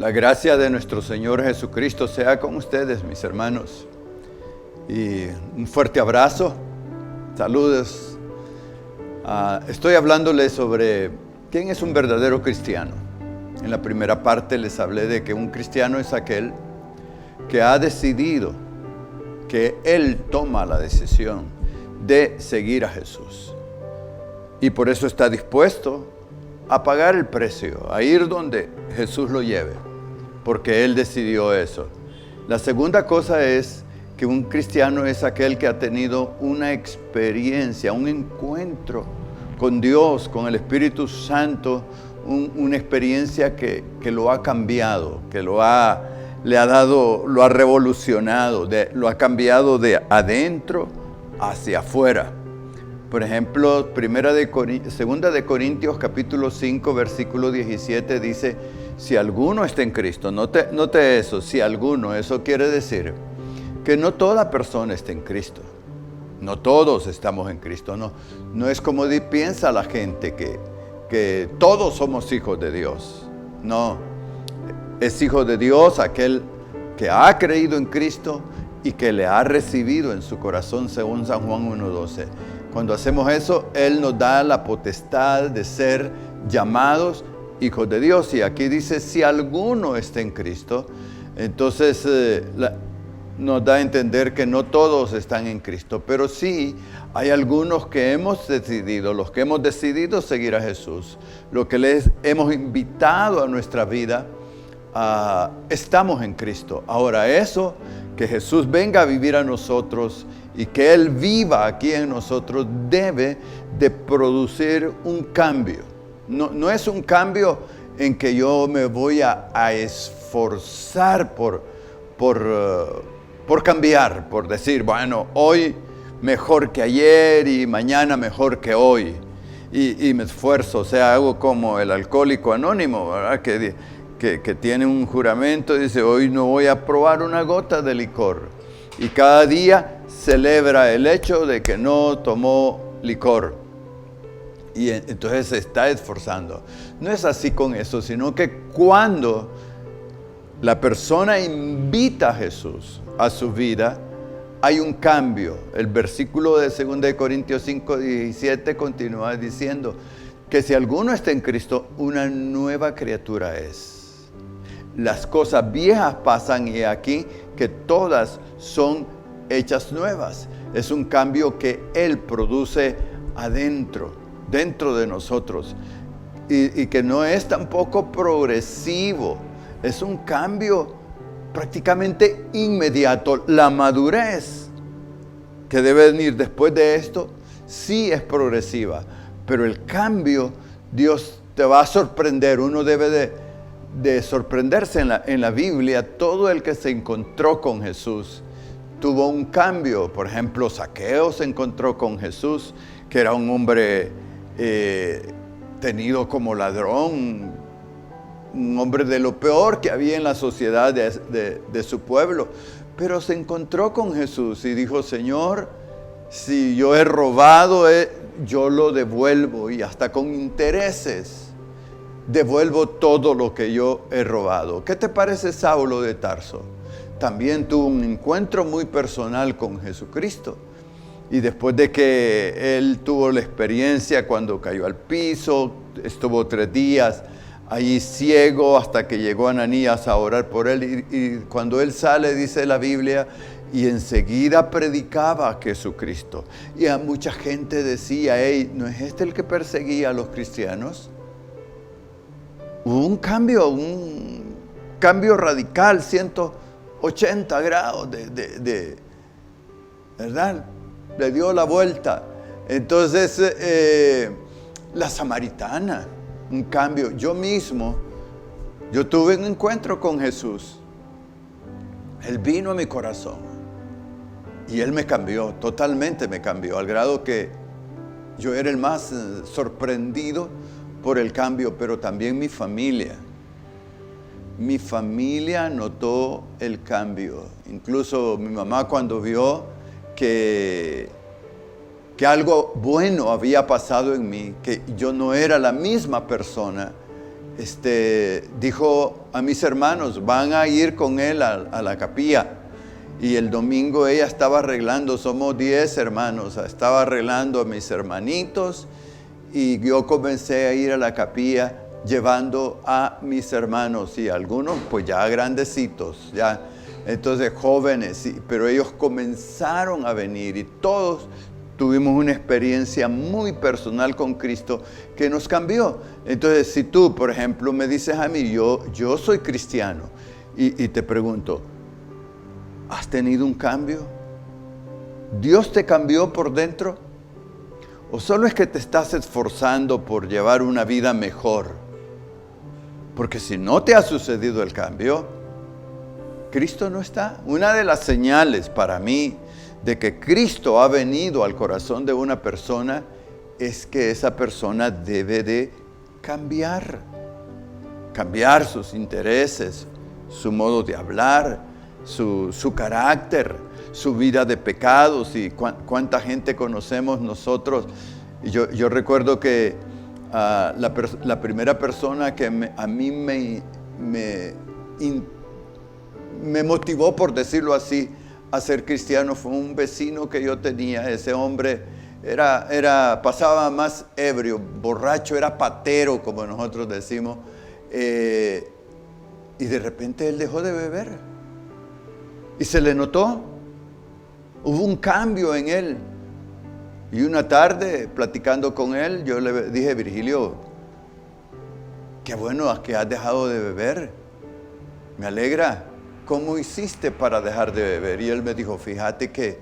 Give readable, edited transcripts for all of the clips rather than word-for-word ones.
La gracia de nuestro Señor Jesucristo sea con ustedes, mis hermanos. Y un fuerte abrazo. Saludos. Estoy hablándoles sobre quién es un verdadero cristiano. En la primera parte les hablé de que un cristiano es aquel que ha decidido, que él toma la decisión de seguir a Jesús. Y por eso está dispuesto a pagar el precio, a ir donde Jesús lo lleve, porque Él decidió eso. La segunda cosa es que un cristiano es aquel que ha tenido una experiencia, un encuentro con Dios, con el Espíritu Santo, una experiencia que lo ha cambiado, que lo ha revolucionado, lo ha cambiado de adentro hacia afuera. Por ejemplo, 2 de Corintios capítulo 5, versículo 17 dice, si alguno está en Cristo, note eso, si alguno, eso quiere decir que no toda persona está en Cristo. No todos estamos en Cristo, no es como piensa la gente que todos somos hijos de Dios. No, es hijo de Dios aquel que ha creído en Cristo y que le ha recibido en su corazón según San Juan 1:12. Cuando hacemos eso, Él nos da la potestad de ser llamados hijos de Dios. Y aquí dice, si alguno está en Cristo, entonces nos da a entender que no todos están en Cristo, pero sí hay algunos que hemos decidido, los que hemos decidido seguir a Jesús, los que les hemos invitado a nuestra vida, estamos en Cristo. Ahora eso, que Jesús venga a vivir a nosotros y que Él viva aquí en nosotros, debe de producir un cambio. No es un cambio en que yo me voy a esforzar por cambiar, por decir, bueno, hoy mejor que ayer y mañana mejor que hoy. Y me esfuerzo, o sea, hago como el alcohólico anónimo, ¿verdad? Que tiene un juramento y dice, hoy no voy a probar una gota de licor. Y cada día celebra el hecho de que no tomó licor. Y entonces se está esforzando. No es así con eso, sino que cuando la persona invita a Jesús a su vida, hay un cambio. El versículo de 2 de Corintios 5, 17 continúa diciendo que si alguno está en Cristo, una nueva criatura es. Las cosas viejas pasan y aquí que todas son hechas nuevas. Es un cambio que Él produce dentro de nosotros. Y que no es tampoco progresivo. Es un cambio prácticamente inmediato. La madurez que debe venir después de esto sí es progresiva. Pero el cambio, Dios te va a sorprender. Uno debe de sorprenderse en la Biblia. Todo el que se encontró con Jesús tuvo un cambio. Por ejemplo, Zaqueo se encontró con Jesús, que era un hombre tenido como ladrón, un hombre de lo peor que había en la sociedad de su pueblo. Pero se encontró con Jesús y dijo, Señor, si yo he robado, yo lo devuelvo y hasta con intereses. Devuelvo todo lo que yo he robado. ¿Qué te parece Saulo de Tarso? También tuvo un encuentro muy personal con Jesucristo. Y después de que él tuvo la experiencia cuando cayó al piso, estuvo 3 días allí ciego hasta que llegó Ananías a orar por él. Y cuando él sale, dice la Biblia, y enseguida predicaba a Jesucristo. Y a mucha gente decía, hey, ¿no es este el que perseguía a los cristianos? Hubo un cambio radical, 180 grados ¿verdad? Le dio la vuelta. Entonces, la samaritana, un cambio. Yo tuve un encuentro con Jesús. Él vino a mi corazón y Él me cambió, totalmente me cambió, al grado que yo era el más sorprendido por el cambio, pero también mi familia. Mi familia notó el cambio. Incluso mi mamá, cuando vio que algo bueno había pasado en mí, que yo no era la misma persona dijo a mis hermanos, van a ir con él a la capilla. Y el domingo ella estaba arreglando, somos 10 hermanos, estaba arreglando a mis hermanitos, y yo comencé a ir a la capilla llevando a mis hermanos, y algunos pues ya grandecitos, ya entonces jóvenes, pero ellos comenzaron a venir y todos tuvimos una experiencia muy personal con Cristo que nos cambió. Entonces, si tú, por ejemplo, me dices a mí, yo soy cristiano, y te pregunto, ¿has tenido un cambio? ¿Dios te cambió por dentro? ¿O solo es que te estás esforzando por llevar una vida mejor? Porque si no te ha sucedido el cambio, Cristo no está. Una de las señales para mí de que Cristo ha venido al corazón de una persona es que esa persona debe de cambiar sus intereses, su modo de hablar, su carácter, su vida de pecados. Y cuánta gente conocemos nosotros. Y yo recuerdo que la primera persona que a mí me motivó, por decirlo así, a ser cristiano fue un vecino que yo tenía. Ese hombre pasaba más ebrio, borracho, era patero, como nosotros decimos, y de repente él dejó de beber y se le notó, hubo un cambio en él. Y una tarde, platicando con él, yo le dije, Virgilio, qué bueno que has dejado de beber, me alegra. ¿Cómo hiciste para dejar de beber? Y él me dijo, fíjate que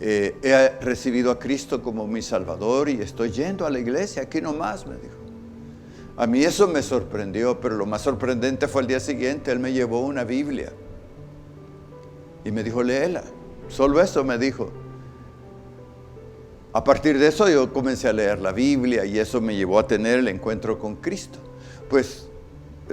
he recibido a Cristo como mi Salvador y estoy yendo a la iglesia, aquí nomás, me dijo. A mí eso me sorprendió, pero lo más sorprendente fue el día siguiente, él me llevó una Biblia y me dijo, léela. Solo eso me dijo. A partir de eso yo comencé a leer la Biblia y eso me llevó a tener el encuentro con Cristo. Pues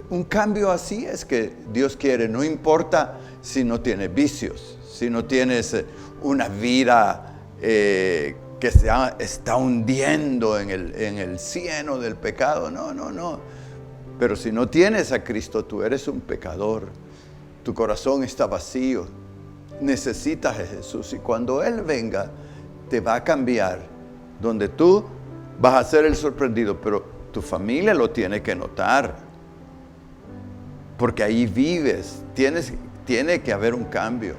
un cambio así es que Dios quiere, no importa si no tienes vicios, si no tienes una vida que se está hundiendo en el cieno del pecado, no. Pero si no tienes a Cristo, tú eres un pecador, tu corazón está vacío, necesitas a Jesús y cuando Él venga te va a cambiar, donde tú vas a ser el sorprendido, pero tu familia lo tiene que notar. Porque ahí vives, tiene que haber un cambio.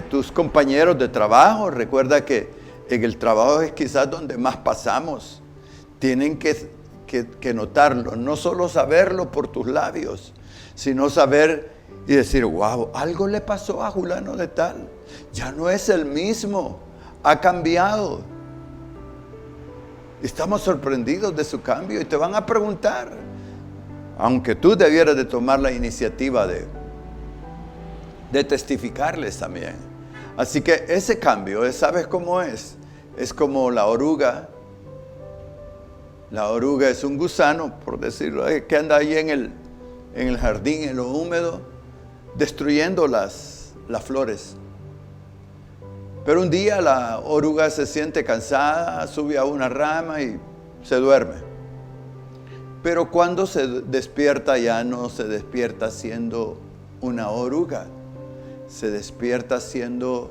Tus compañeros de trabajo, recuerda que en el trabajo es quizás donde más pasamos. Tienen que notarlo, no solo saberlo por tus labios, sino saber y decir, wow, algo le pasó a Julano de tal. Ya no es el mismo, ha cambiado. Estamos sorprendidos de su cambio y te van a preguntar. Aunque tú debieras de tomar la iniciativa de testificarles también. Así que ese cambio, ¿sabes cómo es? Es como la oruga. La oruga es un gusano, por decirlo, que anda ahí en el jardín, en lo húmedo, destruyendo las flores. Pero un día la oruga se siente cansada, sube a una rama y se duerme. Pero cuando se despierta ya no se despierta siendo una oruga, se despierta siendo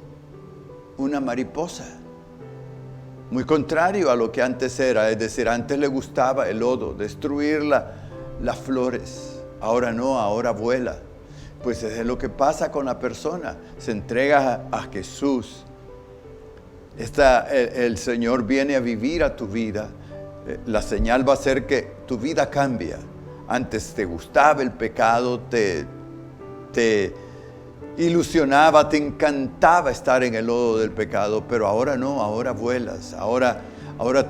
una mariposa. Muy contrario a lo que antes era, es decir, antes le gustaba el lodo, destruir las flores. Ahora no, ahora vuela. Pues es lo que pasa con la persona, se entrega a Jesús. El Señor viene a vivir a tu vida. La señal va a ser que tu vida cambia. Antes te gustaba el pecado, te ilusionaba, te encantaba estar en el lodo del pecado, pero ahora no, ahora vuelas, ahora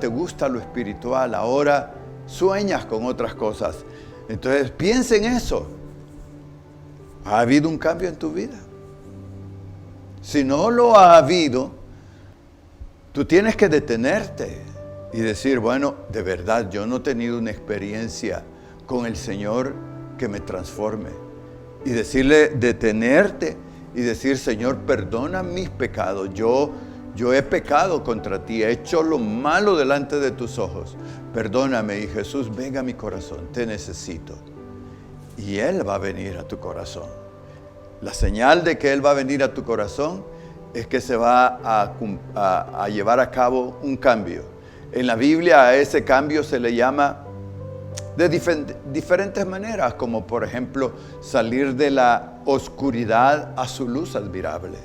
te gusta lo espiritual, ahora sueñas con otras cosas. Entonces piensa en eso. ¿Ha habido un cambio en tu vida? Si no lo ha habido, tú tienes que detenerte y decir, bueno, de verdad, yo no he tenido una experiencia con el Señor que me transforme. Y decirle, detenerte y decir, Señor, perdona mis pecados. Yo yo he pecado contra ti, he hecho lo malo delante de tus ojos. Perdóname, y Jesús, venga a mi corazón, te necesito. Y Él va a venir a tu corazón. La señal de que Él va a venir a tu corazón es que se va a llevar a cabo un cambio. En la Biblia a ese cambio se le llama de diferentes maneras, como por ejemplo salir de la oscuridad a su luz admirable,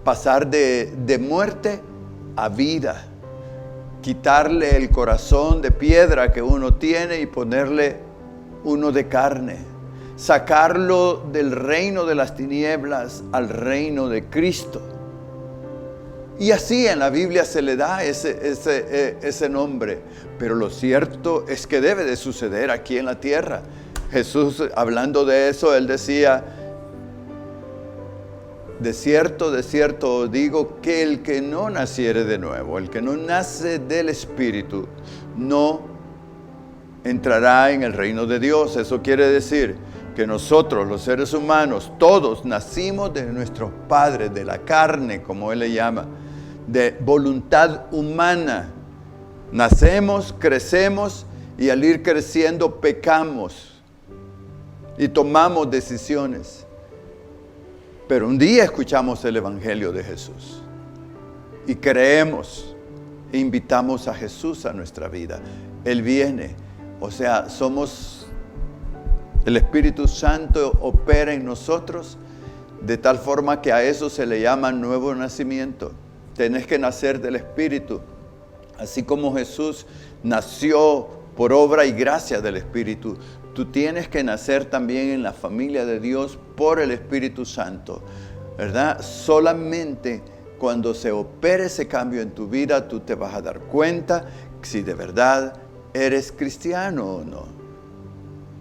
pasar de muerte a vida, quitarle el corazón de piedra que uno tiene y ponerle uno de carne, sacarlo del reino de las tinieblas al reino de Cristo. Y así en la Biblia se le da ese nombre. Pero lo cierto es que debe de suceder aquí en la tierra. Jesús, hablando de eso, Él decía: de cierto os digo que el que no naciere de nuevo, el que no nace del Espíritu, no entrará en el reino de Dios. Eso quiere decir que nosotros, los seres humanos, todos nacimos de nuestros padres, de la carne, como Él le llama, de voluntad humana. Nacemos, crecemos y al ir creciendo pecamos y tomamos decisiones. Pero un día escuchamos el Evangelio de Jesús y creemos e invitamos a Jesús a nuestra vida. Él viene, o sea, el Espíritu Santo opera en nosotros de tal forma que a eso se le llama nuevo nacimiento. Tenés que nacer del Espíritu, así como Jesús nació por obra y gracia del Espíritu. Tú tienes que nacer también en la familia de Dios por el Espíritu Santo, ¿verdad? Solamente cuando se opere ese cambio en tu vida, tú te vas a dar cuenta si de verdad eres cristiano o no.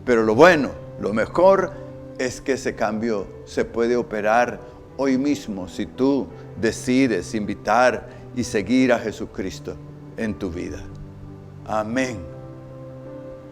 Pero lo bueno, lo mejor es que ese cambio se puede operar hoy mismo si tú decides invitar y seguir a Jesucristo en tu vida. Amén.